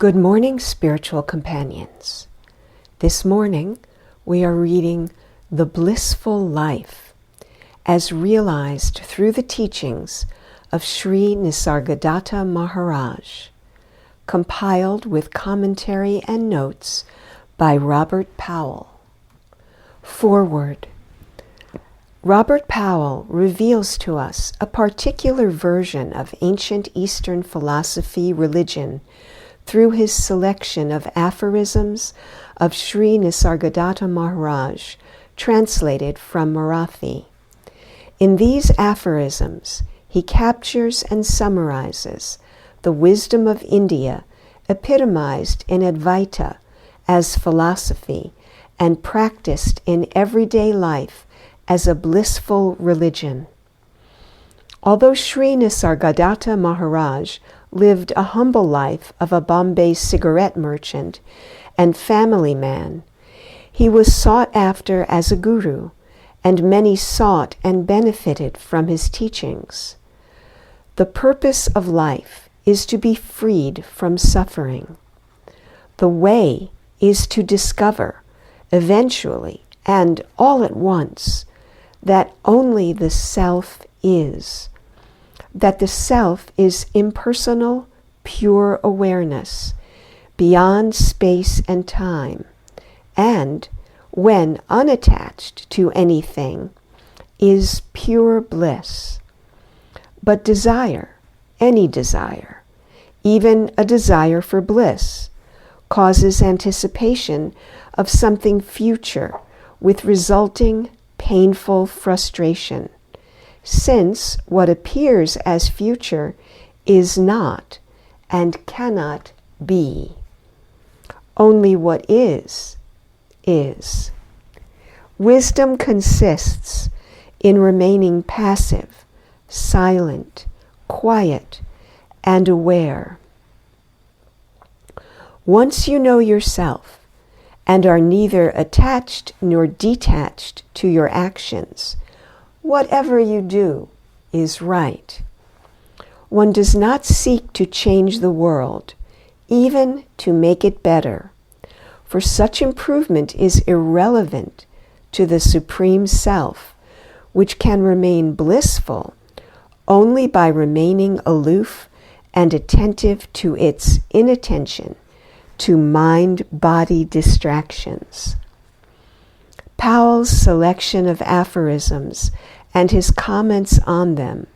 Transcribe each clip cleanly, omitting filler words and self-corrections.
Good morning, spiritual companions. This morning, we are reading The Blissful Life as realized through the teachings of Sri Nisargadatta Maharaj, compiled with commentary and notes by Robert Powell. Foreword. Robert Powell reveals to us a particular version of ancient Eastern philosophy religion through his selection of aphorisms of Sri Nisargadatta Maharaj, translated from Marathi. In these aphorisms, he captures and summarizes the wisdom of India epitomized in Advaita as philosophy and practiced in everyday life as a blissful religion. Although Sri Nisargadatta Maharaj lived a humble life of a Bombay cigarette merchant and family man, he was sought after as a guru, and many sought and benefited from his teachings. The purpose of life is to be freed from suffering. The way is to discover, eventually and all at once, that only the self is, that the self is impersonal, pure awareness, beyond space and time, and, when unattached to anything, is pure bliss. But desire, any desire, even a desire for bliss, causes anticipation of something future with resulting painful frustration, since what appears as future is not and cannot be. Only what is, is. Wisdom consists in remaining passive, silent, quiet, and aware. Once you know yourself and are neither attached nor detached to your actions, whatever you do is right. One does not seek to change the world, even to make it better, for such improvement is irrelevant to the Supreme Self, which can remain blissful only by remaining aloof and attentive to its inattention to mind-body distractions. Powell's selection of aphorisms and his comments on them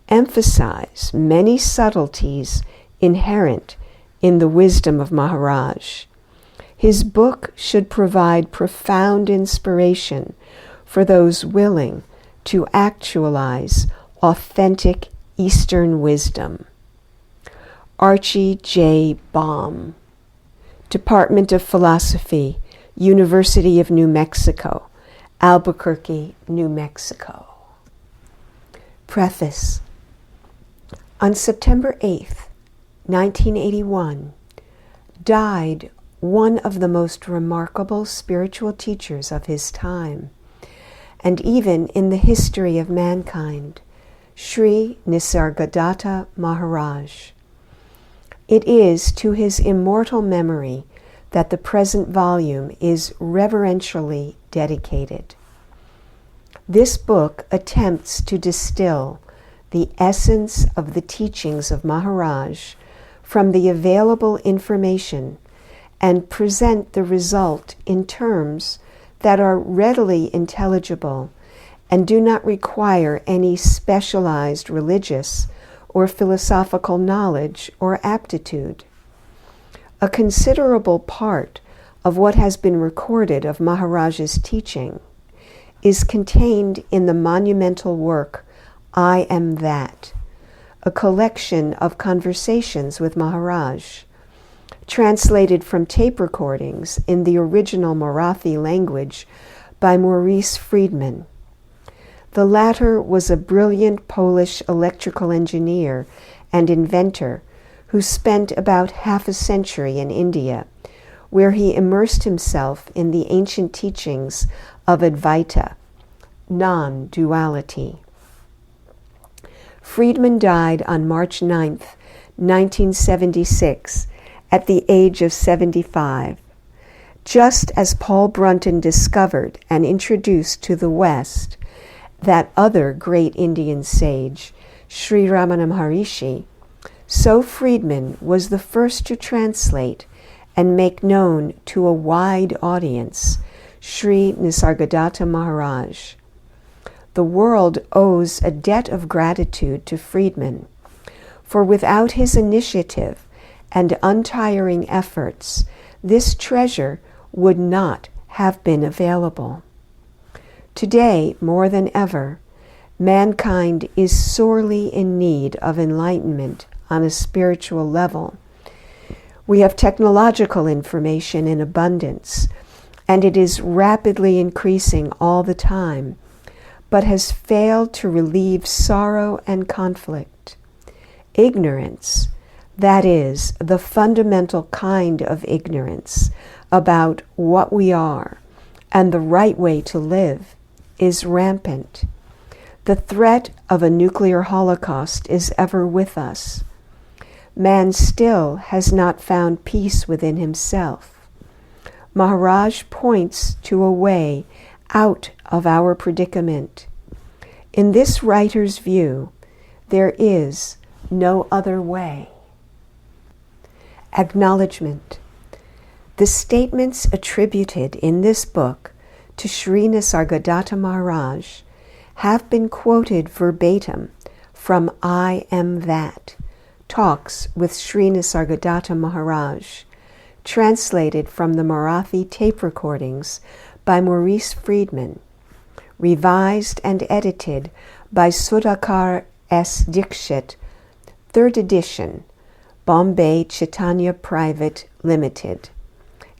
emphasize many subtleties inherent in the wisdom of Maharaj. His book should provide profound inspiration for those willing to actualize authentic Eastern wisdom. Archie J. Baum, Department of Philosophy, University of New Mexico, Albuquerque, New Mexico. Preface. On September 8th, 1981, died one of the most remarkable spiritual teachers of his time, and even in the history of mankind, Sri Nisargadatta Maharaj. It is to his immortal memory that the present volume is reverentially dedicated. This book attempts to distill the essence of the teachings of Maharaj from the available information and present the result in terms that are readily intelligible and do not require any specialized religious or philosophical knowledge or aptitude. A considerable part of what has been recorded of Maharaj's teaching is contained in the monumental work, I Am That, a collection of conversations with Maharaj, translated from tape recordings in the original Marathi language by Maurice Friedman. The latter was a brilliant Polish electrical engineer and inventor who spent about half a century in India, where he immersed himself in the ancient teachings of Advaita, non-duality. Friedman died on March 9, 1976, at the age of 75, just as Paul Brunton discovered and introduced to the West that other great Indian sage, Sri Ramana Maharishi, so Friedman was the first to translate and make known to a wide audience Sri Nisargadatta Maharaj. The world owes a debt of gratitude to Friedman, for without his initiative and untiring efforts, this treasure would not have been available. Today, more than ever, mankind is sorely in need of enlightenment on a spiritual level. We have technological information in abundance, and it is rapidly increasing all the time, but has failed to relieve sorrow and conflict. Ignorance, that is, the fundamental kind of ignorance about what we are and the right way to live, is rampant. The threat of a nuclear holocaust is ever with us. Man still has not found peace within himself. Maharaj points to a way out of our predicament. In this writer's view, there is no other way. Acknowledgment. The statements attributed in this book to Sri Nisargadatta Maharaj have been quoted verbatim from I Am That, Talks with Sri Nisargadatta Maharaj, translated from the Marathi tape recordings by Maurice Friedman, revised and edited by Sudhakar S. Dikshit, 3rd edition, Bombay Chaitanya Private Limited,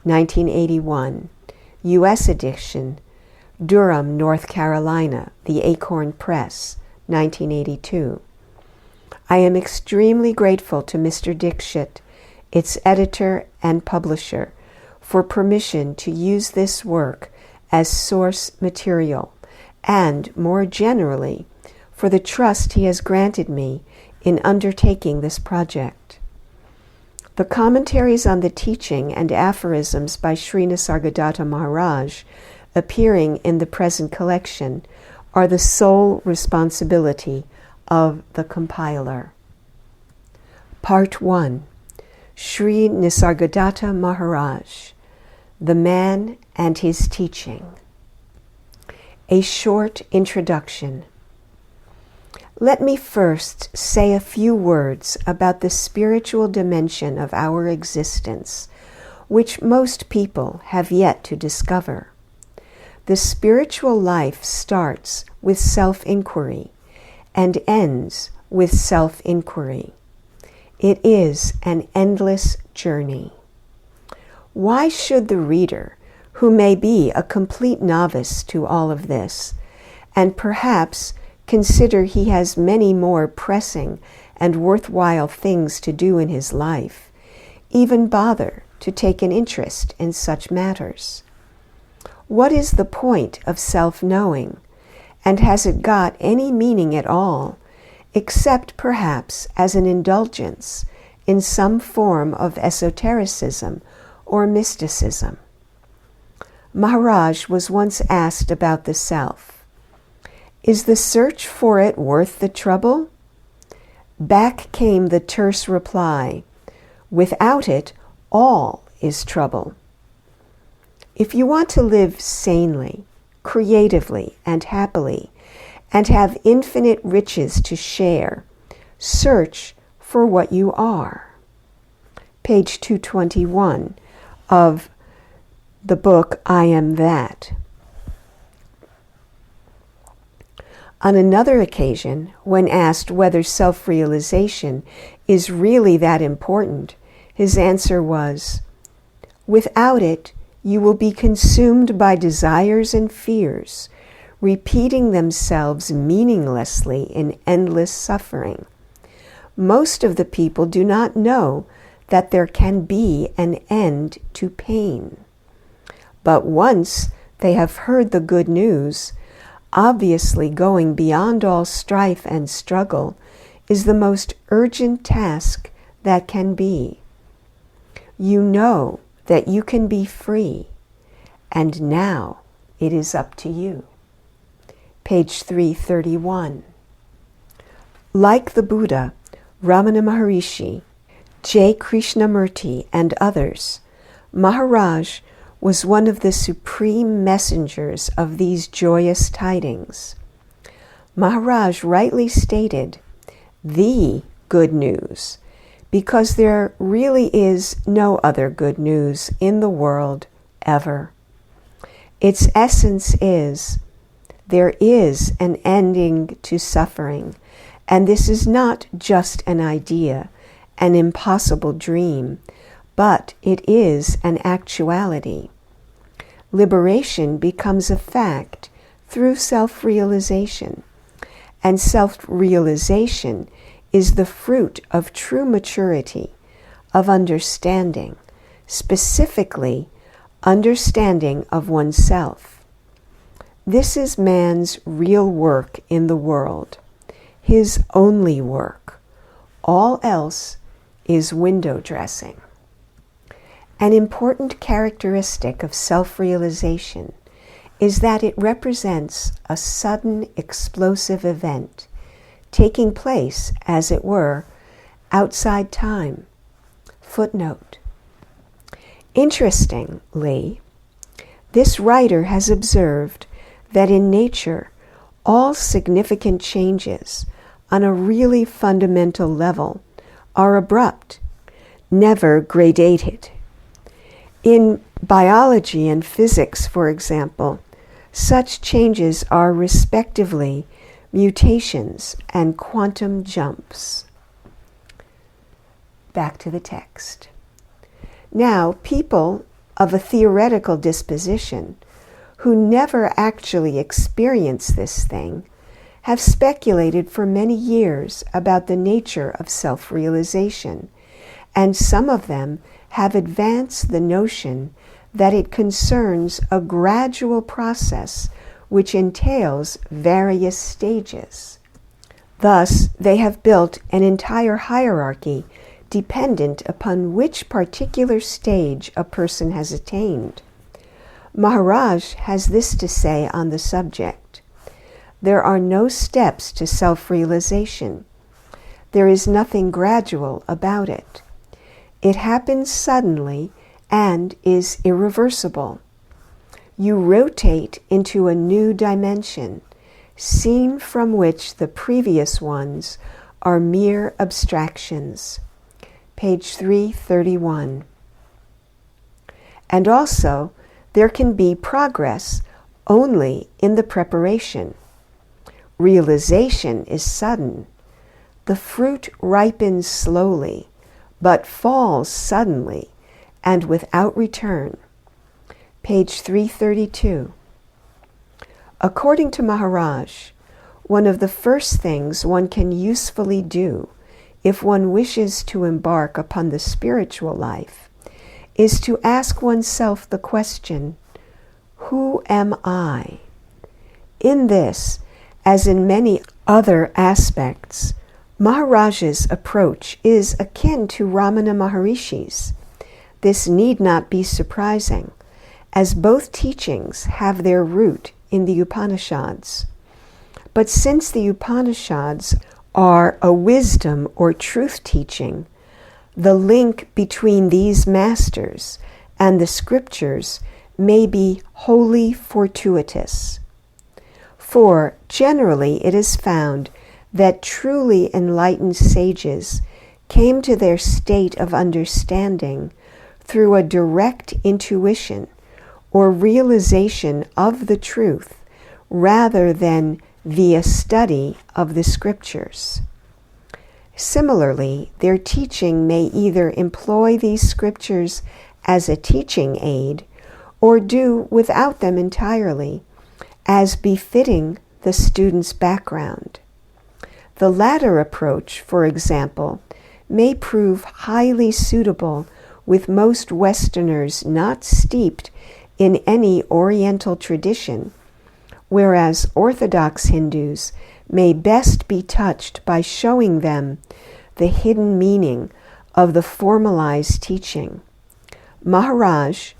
1981, U.S. edition, Durham, North Carolina, The Acorn Press, 1982. I am extremely grateful to Mr. Dikshit, its editor and publisher, for permission to use this work as source material, and, more generally, for the trust he has granted me in undertaking this project. The commentaries on the teaching and aphorisms by Sri Nisargadatta Maharaj appearing in the present collection are the sole responsibility of the compiler. Part 1. Sri Nisargadatta Maharaj, the Man and His Teaching. A short introduction. Let me first say a few words about the spiritual dimension of our existence, which most people have yet to discover. The spiritual life starts with self-inquiry and ends with self-inquiry. It is an endless journey. Why should the reader, who may be a complete novice to all of this, and perhaps consider he has many more pressing and worthwhile things to do in his life, even bother to take an interest in such matters? What is the point of self-knowing, and has it got any meaning at all, except perhaps as an indulgence in some form of esotericism or mysticism? Maharaj was once asked about the self. Is the search for it worth the trouble? Back came the terse reply, without it, all is trouble. If you want to live sanely, creatively, and happily, and have infinite riches to share, search for what you are. Page 221 of the book I Am That. On another occasion, when asked whether self-realization is really that important, his answer was, without it, you will be consumed by desires and fears, repeating themselves meaninglessly in endless suffering. Most of the people do not know that there can be an end to pain. But once they have heard the good news, obviously going beyond all strife and struggle is the most urgent task that can be. You know that you can be free, and now it is up to you. Page 331. Like the Buddha, Ramana Maharishi, J. Krishnamurti, and others, Maharaj was one of the supreme messengers of these joyous tidings. Maharaj rightly stated, the good news, because there really is no other good news in the world ever. Its essence is, there is an ending to suffering, and this is not just an idea, an impossible dream, but it is an actuality. Liberation becomes a fact through self-realization, and self-realization is the fruit of true maturity, of understanding, specifically understanding of oneself. This is man's real work in the world, his only work. All else is window dressing. An important characteristic of self-realization is that it represents a sudden explosive event, taking place, as it were, outside time. Footnote. Interestingly, this writer has observed that in nature, all significant changes on a really fundamental level are abrupt, never gradated. In biology and physics, for example, such changes are respectively mutations and quantum jumps. Back to the text. Now, people of a theoretical disposition who never actually experience this thing have speculated for many years about the nature of self-realization, and some of them have advanced the notion that it concerns a gradual process which entails various stages. Thus, they have built an entire hierarchy dependent upon which particular stage a person has attained. Maharaj has this to say on the subject. There are no steps to self-realization. There is nothing gradual about it. It happens suddenly and is irreversible. You rotate into a new dimension, seen from which the previous ones are mere abstractions. Page 331. And also, there can be progress only in the preparation. Realization is sudden. The fruit ripens slowly, but falls suddenly and without return. Page 332. According to Maharaj, one of the first things one can usefully do if one wishes to embark upon the spiritual life is to ask oneself the question, who am I? In this, as in many other aspects, Maharaj's approach is akin to Ramana Maharishi's. This need not be surprising, as both teachings have their root in the Upanishads. But since the Upanishads are a wisdom or truth teaching, the link between these masters and the scriptures may be wholly fortuitous. For generally it is found that truly enlightened sages came to their state of understanding through a direct intuition or realization of the truth rather than via study of the scriptures. Similarly, their teaching may either employ these scriptures as a teaching aid or do without them entirely, as befitting the student's background. The latter approach, for example, may prove highly suitable with most Westerners not steeped in any Oriental tradition, whereas Orthodox Hindus may best be touched by showing them the hidden meaning of the formalized teaching. Maharaj,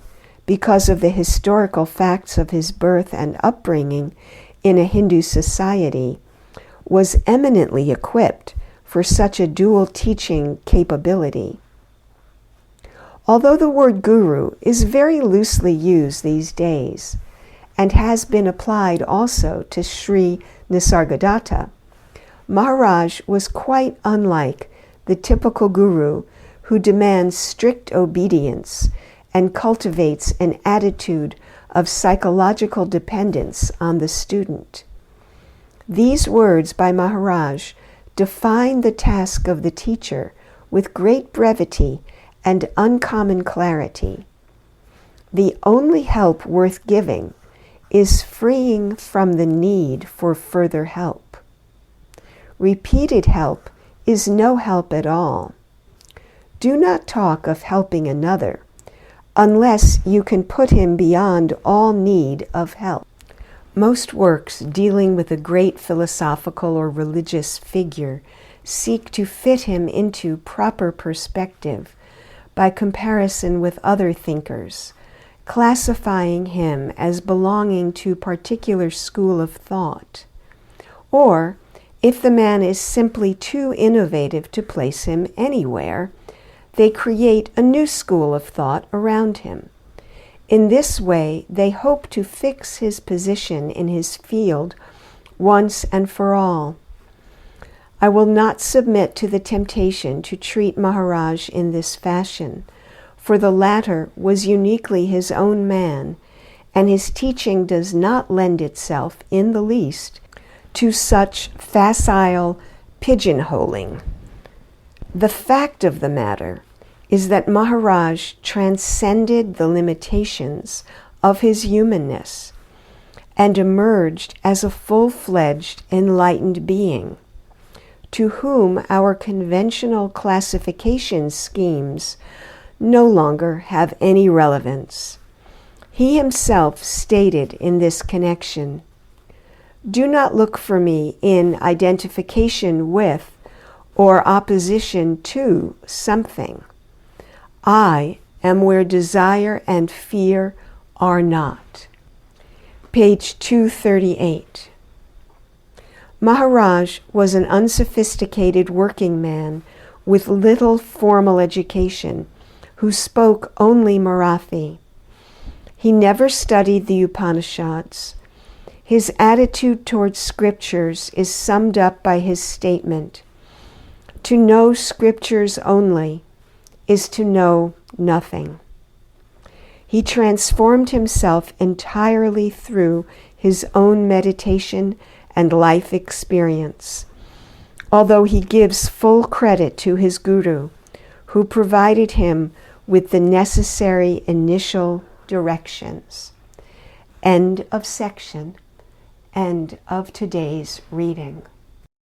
because of the historical facts of his birth and upbringing in a Hindu society, was eminently equipped for such a dual teaching capability. Although the word guru is very loosely used these days and has been applied also to Sri Nisargadatta, Maharaj was quite unlike the typical guru who demands strict obedience and cultivates an attitude of psychological dependence on the student. These words by Maharaj define the task of the teacher with great brevity and uncommon clarity. The only help worth giving is freeing from the need for further help. Repeated help is no help at all. Do not talk of helping another unless you can put him beyond all need of help. Most works dealing with a great philosophical or religious figure seek to fit him into proper perspective by comparison with other thinkers, classifying him as belonging to a particular school of thought. Or, if the man is simply too innovative to place him anywhere, they create a new school of thought around him. In this way, they hope to fix his position in his field once and for all. I will not submit to the temptation to treat Maharaj in this fashion, for the latter was uniquely his own man, and his teaching does not lend itself in the least to such facile pigeonholing. The fact of the matter is that Maharaj transcended the limitations of his humanness and emerged as a full-fledged enlightened being, to whom our conventional classification schemes no longer have any relevance. He himself stated in this connection, "Do not look for me in identification with or opposition to something. I am where desire and fear are not." Page 238. Maharaj was an unsophisticated working man with little formal education who spoke only Marathi. He never studied the Upanishads. His attitude towards scriptures is summed up by his statement, "To know scriptures only is to know nothing." He transformed himself entirely through his own meditation and life experience, although he gives full credit to his guru, who provided him with the necessary initial directions. End of section. End of today's reading.